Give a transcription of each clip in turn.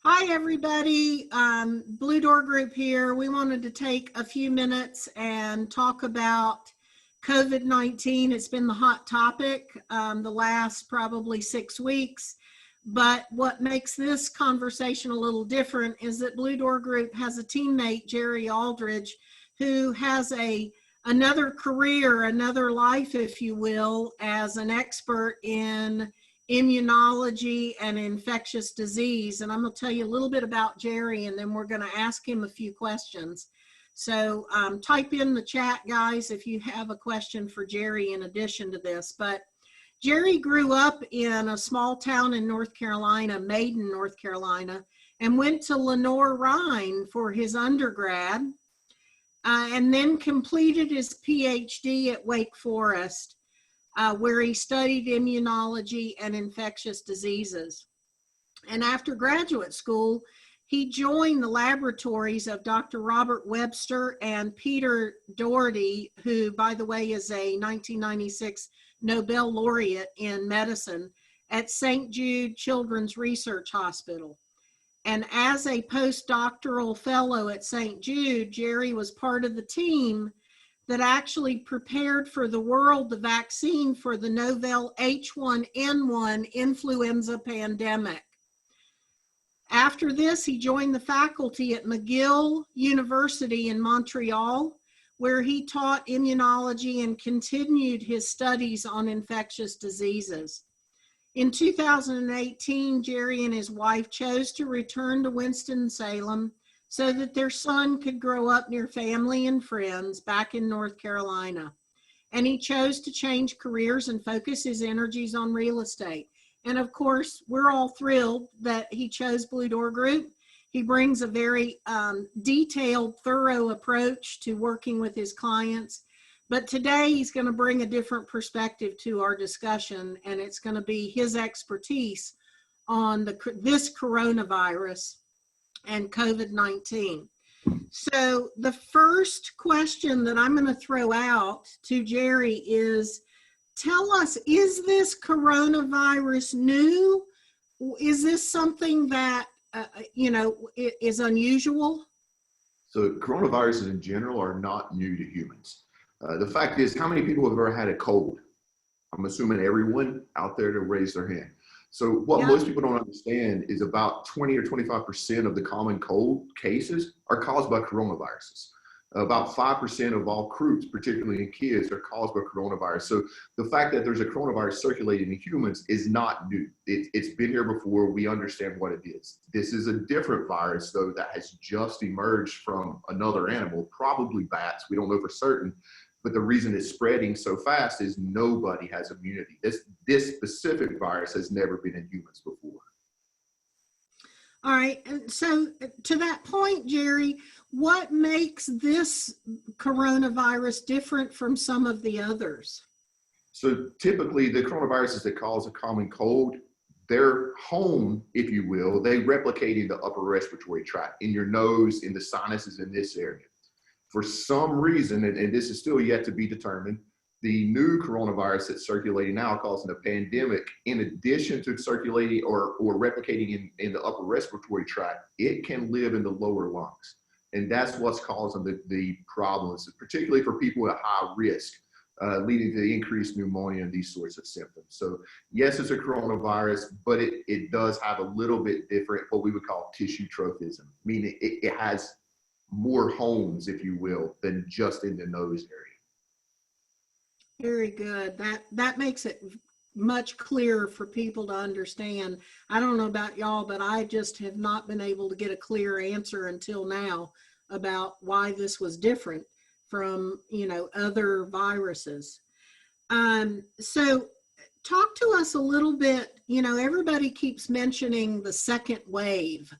Hi, everybody. Blue Door Group here. We wanted to take a few minutes and talk about COVID-19. It's been the hot topic the last probably 6 weeks. But what makes this conversation a little different is that Blue Door Group has a teammate, Jerry Aldridge, who has another career, another life, if you will, as an expert in immunology and infectious disease. And I'm going to tell you a little bit about Jerry, and then we're going to ask him a few questions. So type in the chat, guys, if you have a question for Jerry in addition to this. But Jerry grew up in a small town in North Carolina, Maiden, North Carolina, and went to Lenoir-Rhyne for his undergrad, and then completed his PhD at Wake Forest, where he studied immunology and infectious diseases. And after graduate school, he joined the laboratories of Dr. Robert Webster and Peter Doherty, who, by the way, is a 1996 Nobel laureate in medicine, at St. Jude Children's Research Hospital. And as a postdoctoral fellow at St. Jude, Jerry was part of the team that actually prepared for the world the vaccine for the novel H1N1 influenza pandemic. After this, he joined the faculty at McGill University in Montreal, where he taught immunology and continued his studies on infectious diseases. In 2018, Jerry and his wife chose to return to Winston-Salem so that their son could grow up near family and friends back in North Carolina. And he chose to change careers and focus his energies on real estate. And of course, we're all thrilled that he chose Blue Door Group. He brings a very detailed, thorough approach to working with his clients. But today he's going to bring a different perspective to our discussion, and it's going to be his expertise on this coronavirus and COVID-19. So the first question that I'm going to throw out to Jerry is, tell us, is this coronavirus new? Is this something that, is unusual? So coronaviruses in general are not new to humans. The fact is, how many people have ever had a cold? I'm assuming everyone out there to raise their hand. So what most people don't understand is about 20 or 25% of the common cold cases are caused by coronaviruses. About 5% of all croups, particularly in kids, are caused by coronavirus. So the fact that there's a coronavirus circulating in humans is not new. It's been here before. We understand what it is. This is a different virus, though, that has just emerged from another animal, probably bats. We don't know for certain. But the reason it's spreading so fast is nobody has immunity. This specific virus has never been in humans before. All right, and so to that point, Jerry, what makes this coronavirus different from some of the others? So typically the coronaviruses that cause a common cold, they're home, if you will, they replicate in the upper respiratory tract, in your nose, in the sinuses, in this area. For some reason, and this is still yet to be determined, the new coronavirus that's circulating now, causing a pandemic, in addition to circulating or replicating in the upper respiratory tract, it can live in the lower lungs. And that's what's causing the problems, particularly for people at high risk, leading to increased pneumonia and these sorts of symptoms. So yes, it's a coronavirus, but it does have a little bit different, what we would call tissue trophism, meaning it has more homes, if you will, than just in the nose area. Very good. That makes it much clearer for people to understand. I don't know about y'all, but I just have not been able to get a clear answer until now about why this was different from, other viruses. So talk to us a little bit, everybody keeps mentioning the second wave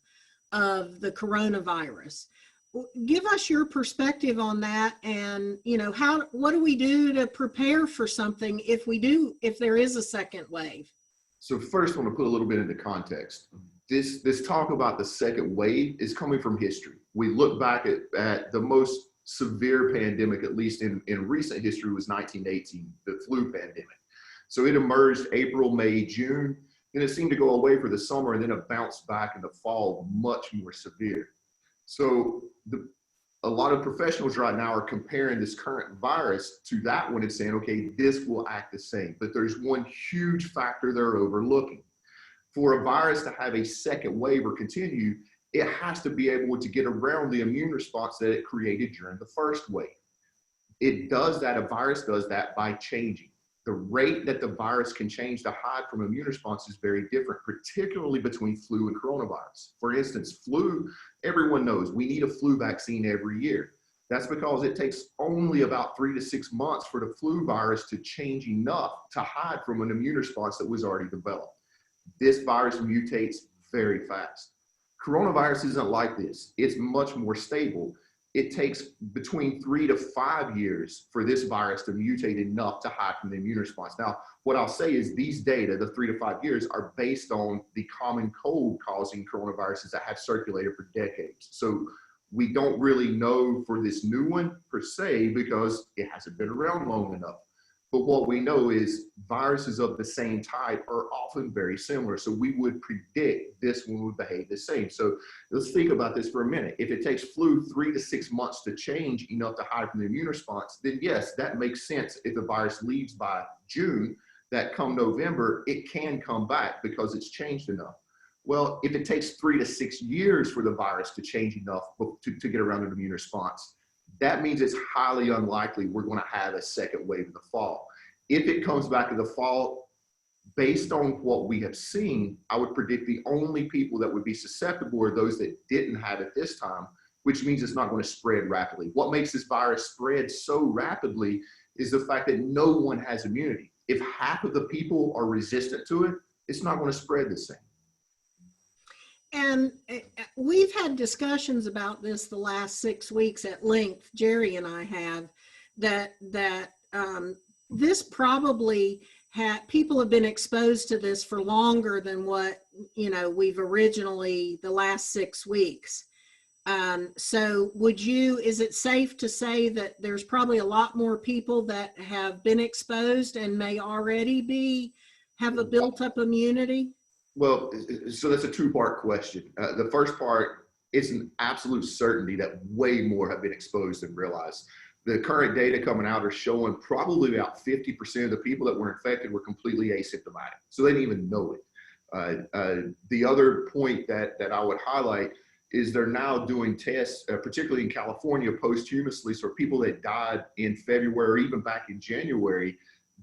of the coronavirus. Give us your perspective on that, and what do we do to prepare for something if there is a second wave? So first, I want to put a little bit into context. This talk about the second wave is coming from history. We look back at the most severe pandemic, at least in recent history, was 1918, the flu pandemic. So it emerged April, May, June. Then it seemed to go away for the summer, and then it bounced back in the fall, much more severe. So a lot of professionals right now are comparing this current virus to that one and saying, okay, this will act the same. But there's one huge factor they're overlooking. For a virus to have a second wave or continue, it has to be able to get around the immune response that it created during the first wave. It does that, a virus does that by changing. The rate that the virus can change to hide from immune response is very different, particularly between flu and coronavirus. For instance, flu, everyone knows we need a flu vaccine every year. That's because it takes only about 3 to 6 months for the flu virus to change enough to hide from an immune response that was already developed. This virus mutates very fast. Coronavirus isn't like this. It's much more stable. It takes between 3 to 5 years for this virus to mutate enough to hide from the immune response. Now, what I'll say is these data, the 3 to 5 years, are based on the common cold causing coronaviruses that have circulated for decades. So we don't really know for this new one per se because it hasn't been around long enough. But what we know is viruses of the same type are often very similar. So we would predict this one would behave the same. So let's think about this for a minute. If it takes flu 3 to 6 months to change enough to hide from the immune response, then yes, that makes sense. If the virus leaves by June, that come November, it can come back because it's changed enough. Well, if it takes 3 to 6 years for the virus to change enough to get around an immune response, that means it's highly unlikely we're going to have a second wave in the fall. If it comes back in the fall, based on what we have seen, I would predict the only people that would be susceptible are those that didn't have it this time, which means it's not going to spread rapidly. What makes this virus spread so rapidly is the fact that no one has immunity. If half of the people are resistant to it, it's not going to spread the same. And we've had discussions about this the last 6 weeks at length. Jerry and I have that this probably people have been exposed to this for longer than what we've originally the last 6 weeks. So is it safe to say that there's probably a lot more people that have been exposed and may already have a built-up immunity? Well, so that's a two-part question. The first part, it's an absolute certainty that way more have been exposed than realized. The current data coming out are showing probably about 50% of the people that were infected were completely asymptomatic. So they didn't even know it. The other point that I would highlight is they're now doing tests, particularly in California, posthumously, so people that died in February or even back in January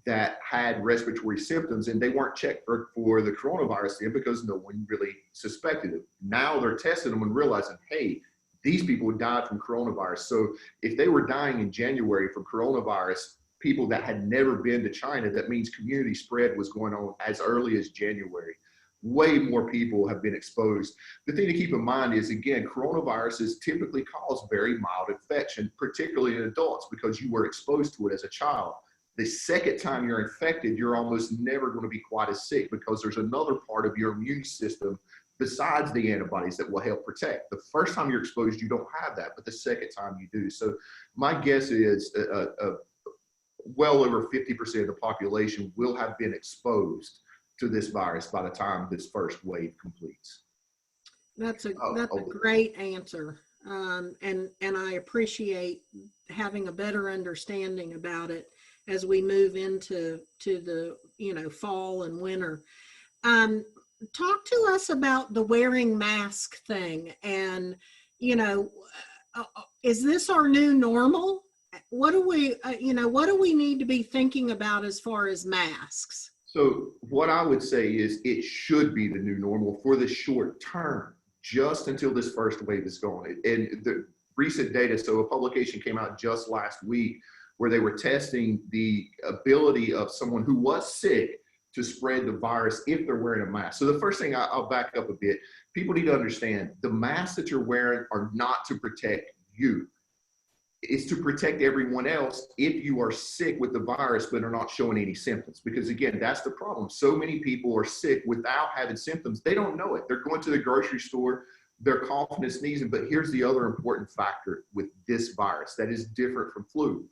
that had respiratory symptoms, and they weren't checked for the coronavirus then because no one really suspected it. Now they're testing them and realizing, hey, these people died from coronavirus. So if they were dying in January from coronavirus, people that had never been to China, that means community spread was going on as early as January. Way more people have been exposed. The thing to keep in mind is, again, coronaviruses typically cause very mild infection, particularly in adults, because you were exposed to it as a child. The second time you're infected, you're almost never going to be quite as sick because there's another part of your immune system besides the antibodies that will help protect. The first time you're exposed, you don't have that, but the second time you do. So my guess is well over 50% of the population will have been exposed to this virus by the time this first wave completes. That's a great answer. And I appreciate having a better understanding about it as we move into the fall and winter. Talk to us about the wearing mask thing, and is this our new normal? What do we need to be thinking about as far as masks? So what I would say is it should be the new normal for the short term, just until this first wave is gone. And the recent data, so a publication came out just last week where they were testing the ability of someone who was sick to spread the virus if they're wearing a mask. So the first thing, I'll back up a bit. People need to understand the masks that you're wearing are not to protect you. It's to protect everyone else if you are sick with the virus but are not showing any symptoms. Because again, that's the problem. So many people are sick without having symptoms. They don't know it. They're going to the grocery store, they're coughing and sneezing. But here's the other important factor with this virus that is different from flu.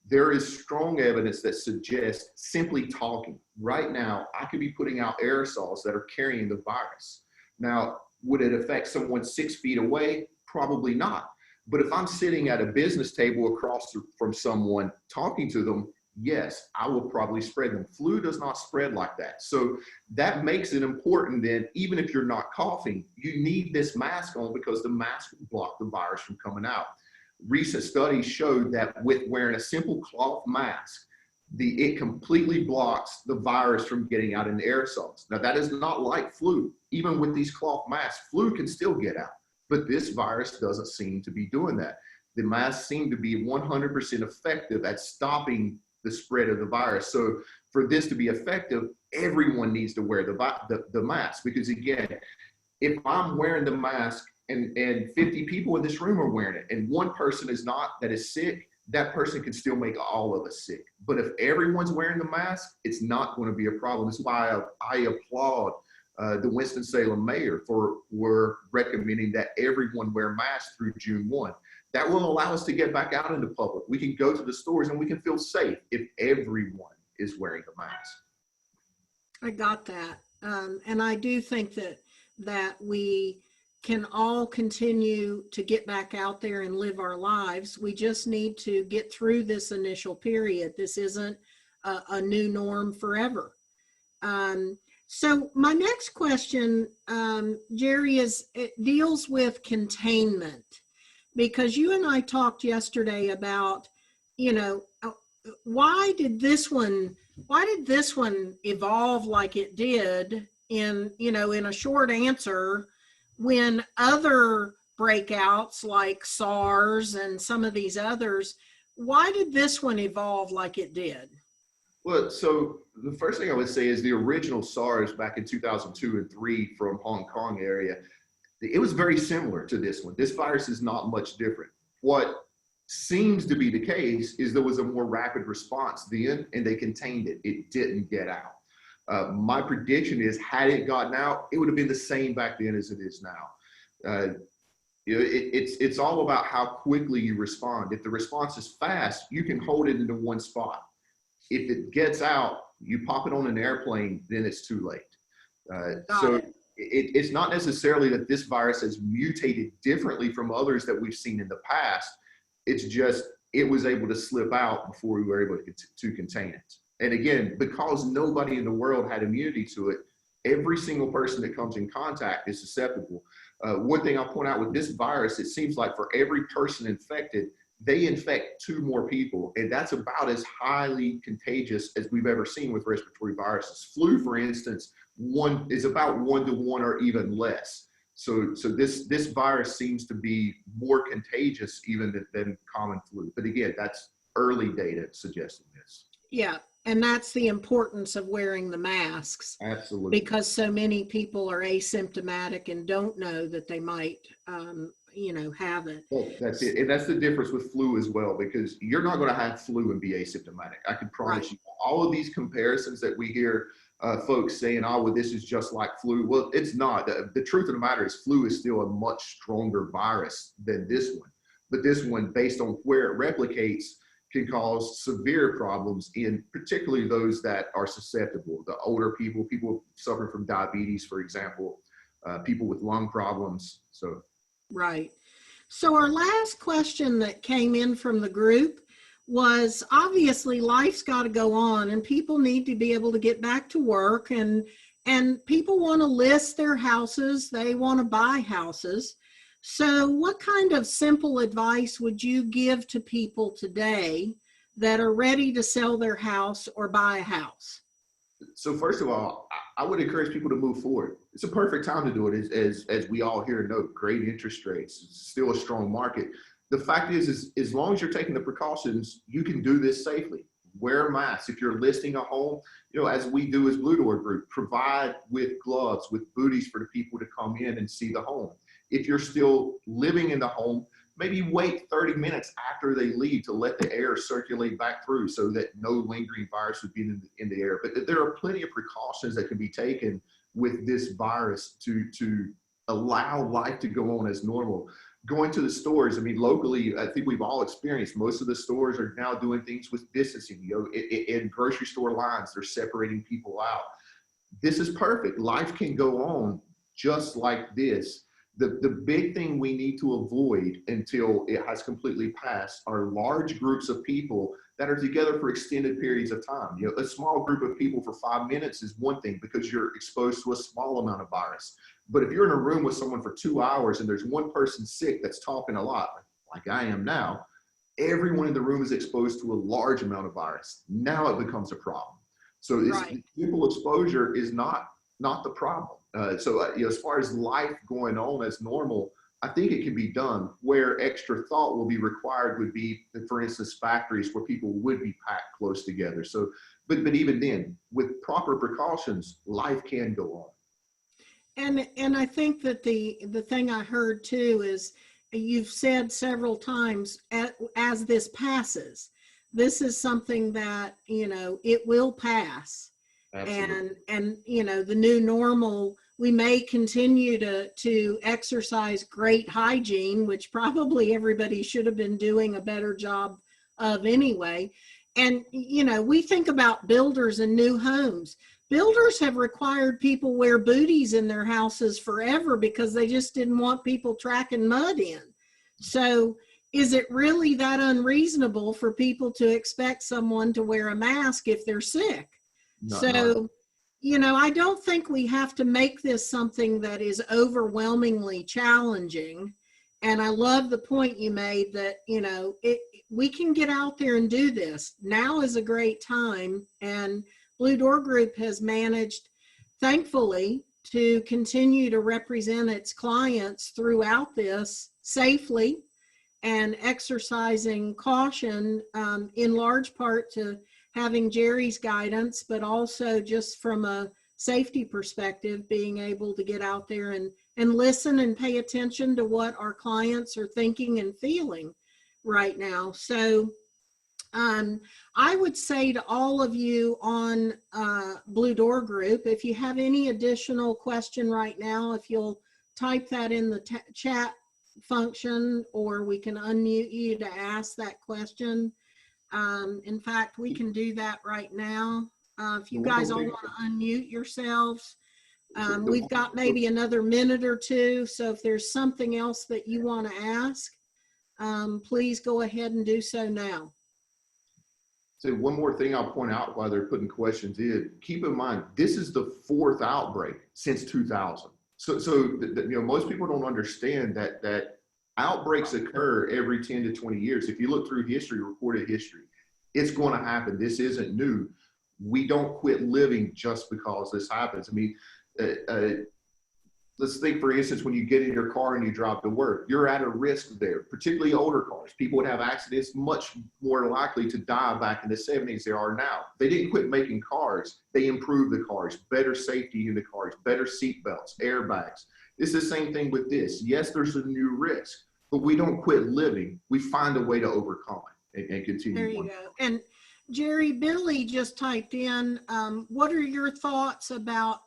there is strong evidence that suggests simply talking. Right now, I could be putting out aerosols that are carrying the virus. Now, would it affect someone 6 feet away? Probably not. But if I'm sitting at a business table across from someone talking to them, yes, I will probably spread them. Flu does not spread like that. So that makes it important then, even if you're not coughing, you need this mask on because the mask will block the virus from coming out. Recent studies showed that with wearing a simple cloth mask, it completely blocks the virus from getting out in the aerosols. Now that is not like flu. Even with these cloth masks, flu can still get out, but this virus doesn't seem to be doing that. The masks seem to be 100% effective at stopping the spread of the virus. So for this to be effective, everyone needs to wear the mask, because again, if I'm wearing the mask and 50 people in this room are wearing it and one person is not, that is sick, that person can still make all of us sick. But if everyone's wearing the mask, it's not going to be a problem. That's why I applaud the Winston-Salem mayor for recommending that everyone wear masks through June 1. That will allow us to get back out into public. We can go to the stores and we can feel safe if everyone is wearing a mask. I got that. And I do think that we can all continue to get back out there and live our lives. We just need to get through this initial period. This isn't a new norm forever. So my next question, Jerry, it deals with containment, because you and I talked yesterday about, why did this one evolve like it did in a short answer, when other breakouts like SARS and some of these others, why did this one evolve like it did? Well, so the first thing I would say is the original SARS back in 2002 and 3 from Hong Kong area, it was very similar to this one. This virus is not much different. What seems to be the case is there was a more rapid response then, and they contained it. It didn't get out. My prediction is, had it gotten out, it would have been the same back then as it is now. It's all about how quickly you respond. If the response is fast, you can hold it into one spot. If it gets out, you pop it on an airplane, then it's too late. It's not necessarily that this virus has mutated differently from others that we've seen in the past. It's just, it was able to slip out before we were able to contain it. And again, because nobody in the world had immunity to it, every single person that comes in contact is susceptible. One thing I'll point out with this virus, it seems like for every person infected, they infect 2 more people. And that's about as highly contagious as we've ever seen with respiratory viruses. Flu, for instance, is about 1 to 1 or even less. So this virus seems to be more contagious even than common flu. But again, that's early data suggesting this. Yeah. And that's the importance of wearing the masks. Absolutely. Because so many people are asymptomatic and don't know that they might, have it. Well, that's it. And that's the difference with flu as well, because you're not going to have flu and be asymptomatic. I can promise you. All of these comparisons that we hear folks saying, oh, well, this is just like flu. Well, it's not. The truth of the matter is flu is still a much stronger virus than this one. But this one, based on where it replicates, can cause severe problems in particularly those that are susceptible, the older people suffering from diabetes, for example, people with lung problems. So. Right. So our last question that came in from the group was, obviously life's got to go on and people need to be able to get back to work, and people want to list their houses, they want to buy houses. So what kind of simple advice would you give to people today that are ready to sell their house or buy a house? So first of all, I would encourage people to move forward. It's a perfect time to do it, as we all here know. Great interest rates, still a strong market. The fact is as long as you're taking the precautions, you can do this safely. Wear masks. If you're listing a home, as we do as Blue Door Group, provide with gloves, with booties for the people to come in and see the home. If you're still living in the home, maybe wait 30 minutes after they leave to let the air circulate back through so that no lingering virus would be in the air. But there are plenty of precautions that can be taken with this virus to allow life to go on as normal. Going to the stores, I mean, locally, I think we've all experienced, most of the stores are now doing things with distancing. You know, in grocery store lines, they're separating people out. This is perfect. Life can go on just like this. The big thing we need to avoid until it has completely passed are large groups of people that are together for extended periods of time. You know, a small group of people for 5 minutes is one thing because you're exposed to a small amount of virus. But if you're in a room with someone for 2 hours and there's one person sick that's talking a lot, like I am now, everyone in the room is exposed to a large amount of virus. Now it becomes a problem. So this simple exposure is not the problem. You know, as far as life going on as normal, I think it can be done. Where extra thought will be required would be, for instance, factories where people would be packed close together. So, but even then, with proper precautions, life can go on. And I think that the thing I heard too is you've said several times, as this passes, this is something that, you know, it will pass. Absolutely. And you know, the new normal, we may continue to exercise great hygiene, which probably everybody should have been doing a better job of anyway. And you know, we think about builders and new homes. Builders have required people wear booties in their houses forever because they just didn't want people tracking mud in. So is it really that unreasonable for people to expect someone to wear a mask if they're sick? So, you know, I don't think we have to make this something that is overwhelmingly challenging. And I love the point you made that, you know, we can get out there and do this. Now is a great time. And Blue Door Group has managed, thankfully, to continue to represent its clients throughout this safely and exercising caution, in large part to having Jerry's guidance, but also just from a safety perspective, being able to get out there and listen and pay attention to what our clients are thinking and feeling right now. So I would say to all of you on Blue Door Group, if you have any additional question right now, if you'll type that in the chat function, or we can unmute you to ask that question. In fact, we can do that right now. If you guys all want to unmute yourselves, we've got maybe another minute or two. So if there's something else that you want to ask, please go ahead and do so now. So one more thing I'll point out while they're putting questions in, keep in mind, this is the 4th outbreak since 2000. So you know, most people don't understand that outbreaks occur every 10 to 20 years. If you look through history, recorded history, it's going to happen. This isn't new. We don't quit living just because this happens. I mean, let's think, for instance, when you get in your car and you drive to work, you're at a risk there, particularly older cars. People would have accidents much more likely to die back in the 70s they are now. They didn't quit making cars. They improved the cars, better safety in the cars, better seat belts, airbags. It's the same thing with this. Yes, there's a new risk, but we don't quit living. We find a way to overcome it and continue. There you go. And Jerry, Billy just typed in, what are your thoughts about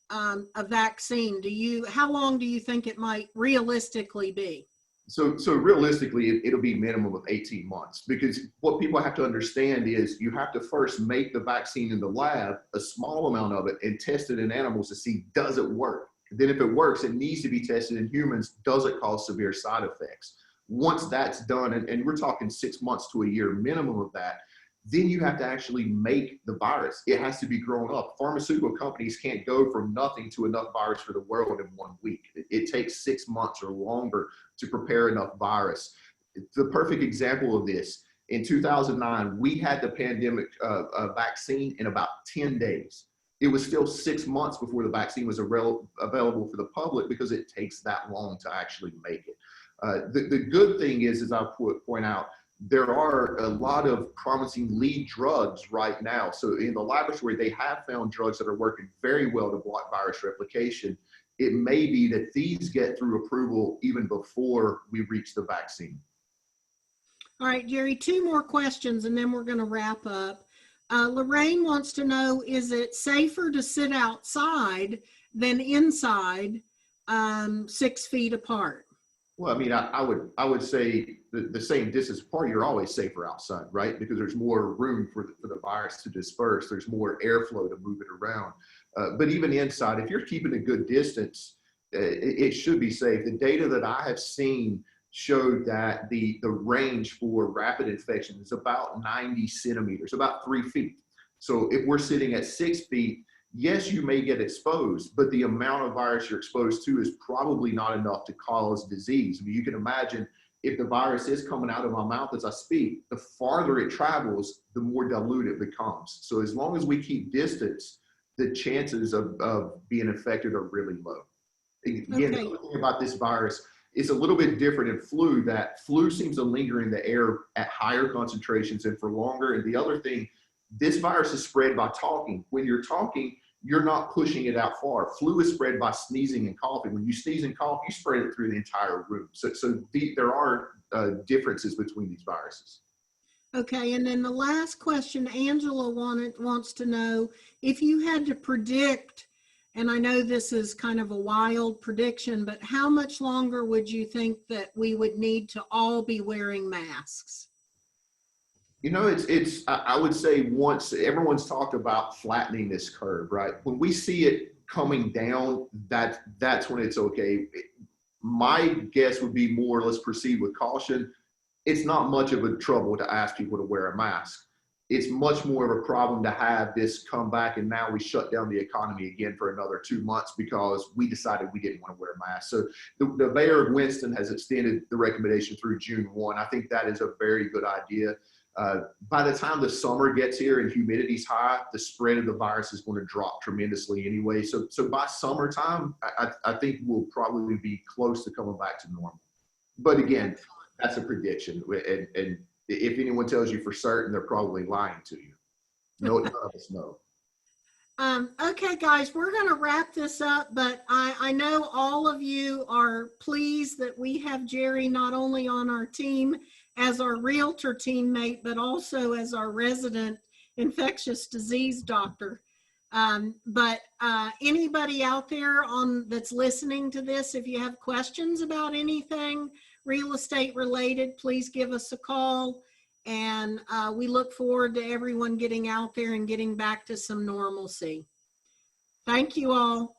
a vaccine? How long do you think it might realistically be? So realistically, it'll be minimum of 18 months, because what people have to understand is you have to first make the vaccine in the lab, a small amount of it, and test it in animals to see, does it work? Then if it works, it needs to be tested in humans. Does it cause severe side effects? Once that's done, and we're talking 6 months to a year minimum of that, then you have to actually make the virus. It has to be grown up. Pharmaceutical companies can't go from nothing to enough virus for the world in 1 week. It takes 6 months or longer to prepare enough virus. The perfect example of this, in 2009, we had the pandemic vaccine in about 10 days. It was still 6 months before the vaccine was available for the public, because it takes that long to actually make it. The good thing is, as I point out, there are a lot of promising lead drugs right now. So in the laboratory, they have found drugs that are working very well to block virus replication. It may be that these get through approval even before we reach the vaccine. All right, Jerry, 2 more questions and then we're going to wrap up. Lorraine wants to know, is it safer to sit outside than inside 6 feet apart? Well, I mean, I would say the same distance apart, you're always safer outside, right? Because there's more room for the virus to disperse. There's more airflow to move it around. But even inside, if you're keeping a good distance, it should be safe. The data that I have seen showed that the range for rapid infection is about 90 centimeters, about 3 feet. So if we're sitting at 6 feet, yes, you may get exposed, but the amount of virus you're exposed to is probably not enough to cause disease. I mean, you can imagine if the virus is coming out of my mouth as I speak, the farther it travels, the more dilute it becomes. So as long as we keep distance, the chances of being infected are really low. Again, Okay. the other thing about this virus is a little bit different in flu, that flu seems to linger in the air at higher concentrations and for longer. And the other thing, this virus is spread by talking. When you're talking, you're not pushing it out far. Flu is spread by sneezing and coughing. When you sneeze and cough, you spread it through the entire room. So there are differences between these viruses. Okay, and then the last question, Angela wants to know if you had to predict, and I know this is kind of a wild prediction, but how much longer would you think that we would need to all be wearing masks? You know, I would say once everyone's talked about flattening this curve, right? When we see it coming down, that's when it's okay. My guess would be more, let's proceed with caution. It's not much of a trouble to ask people to wear a mask. It's much more of a problem to have this come back and now we shut down the economy again for another 2 months because we decided we didn't want to wear masks. So the mayor of Winston has extended the recommendation through June 1. I think that is a very good idea. By the time the summer gets here and humidity's high, the spread of the virus is going to drop tremendously anyway. So by summertime, I think we'll probably be close to coming back to normal. But again, that's a prediction. And if anyone tells you for certain, they're probably lying to you. No, none of us know. Okay, guys, we're going to wrap this up, but I know all of you are pleased that we have Jerry not only on our team as our realtor teammate, but also as our resident infectious disease doctor. But anybody out there that's listening to this, if you have questions about anything real estate related, please give us a call. And we look forward to everyone getting out there and getting back to some normalcy. Thank you all.